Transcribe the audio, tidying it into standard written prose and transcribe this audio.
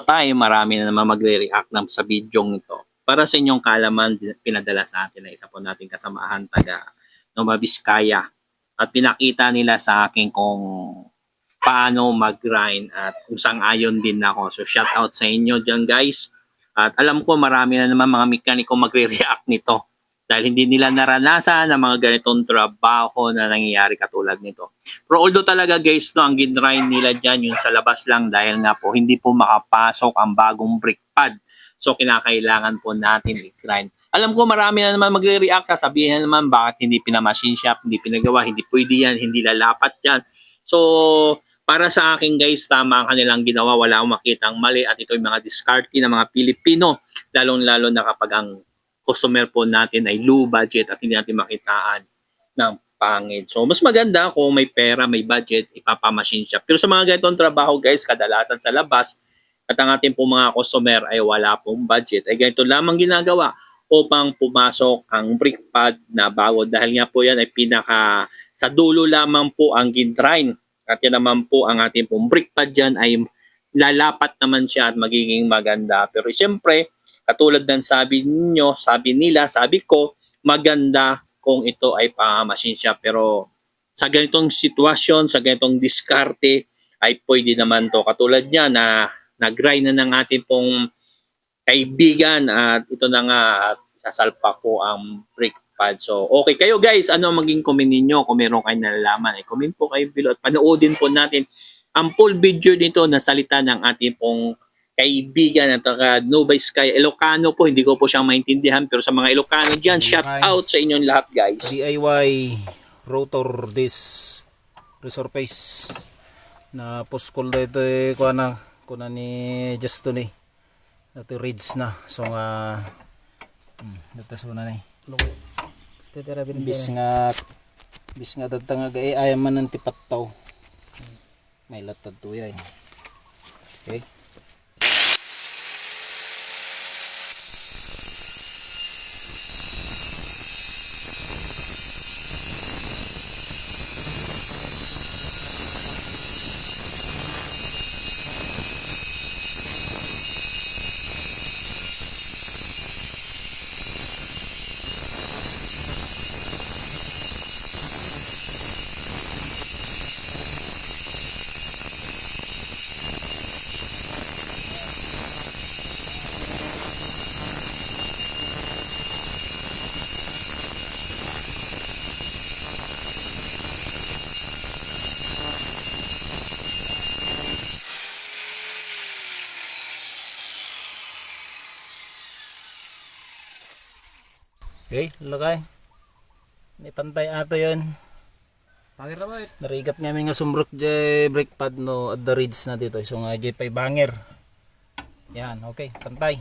tayo, marami na naman magre-react sa video nito. Para sa inyong kaalaman, pinadala sa atin na isa po nating kasamahan taga Nova Vizcaya. At pinakita nila sa akin kung paano mag-grind at kung saan ayon din ako. So shout out sa inyo dyan guys. At alam ko marami na naman mga mekaniko magre-react nito. Dahil hindi nila naranasan ang mga ganitong trabaho na nangyayari katulad nito. Pero although talaga guys, no, ang ginrind nila dyan yung sa labas lang dahil nga po hindi po makapasok ang bagong brake pad. So kinakailangan po natin i-grind. Alam ko marami na naman magre-react, sasabihin na naman bakit hindi pinamachine shop, hindi pinagawa, hindi pwede yan, hindi lalapat yan. So para sa akin guys, tama ang kanilang ginawa, wala akong makitang mali at ito yung mga discarding ng mga Pilipino, lalong-lalo na kapag ang customer po natin ay low budget at hindi natin makitaan ng pangit. So mas maganda kung may pera, may budget, ipapamachine shop. Pero sa mga ganitong trabaho guys, kadalasan sa labas at ang ating po mga customer ay wala pong budget, ay ganito lamang ginagawa upang pumasok ang brake pad na bago dahil nga po yan ay pinaka sa dulo lamang po ang gintrain at yan naman po ang ating pong brake pad dyan ay lalapat naman siya at magiging maganda. Pero siyempre katulad ng sabi ninyo, sabi nila, sabi ko, maganda kung ito ay pa-machine shop. Pero sa ganitong sitwasyon, sa ganitong diskarte, ay pwede naman to. Katulad niya na nag-grind na ng ating pong kaibigan at ito na nga at sasalpa ko ang brake pad. So, okay kayo guys, ano maging comment ninyo kung meron kayo nalalaman? Comment po kayo below at panoodin po natin ang full video nito na salita ng ating pong kaibigan at Nova Vizcaya, Ilocano po, hindi ko po siyang maintindihan pero sa mga Ilocano dyan, shout out sa inyong lahat guys. DIY rotor disc resurface na puskol dito kuna ni Justin eh. Ito reads na so nga dito so na ni bis nga datang nga ay man ng tipattaw may latad tuya eh. Okay. Okay, lagay. Ipantay ato yun. Bangir na ba? Narigat nga nga sumbrok dyan brake pad no at the reeds na dito. So nga dyan pa'y bangir. Yan, okay, pantay.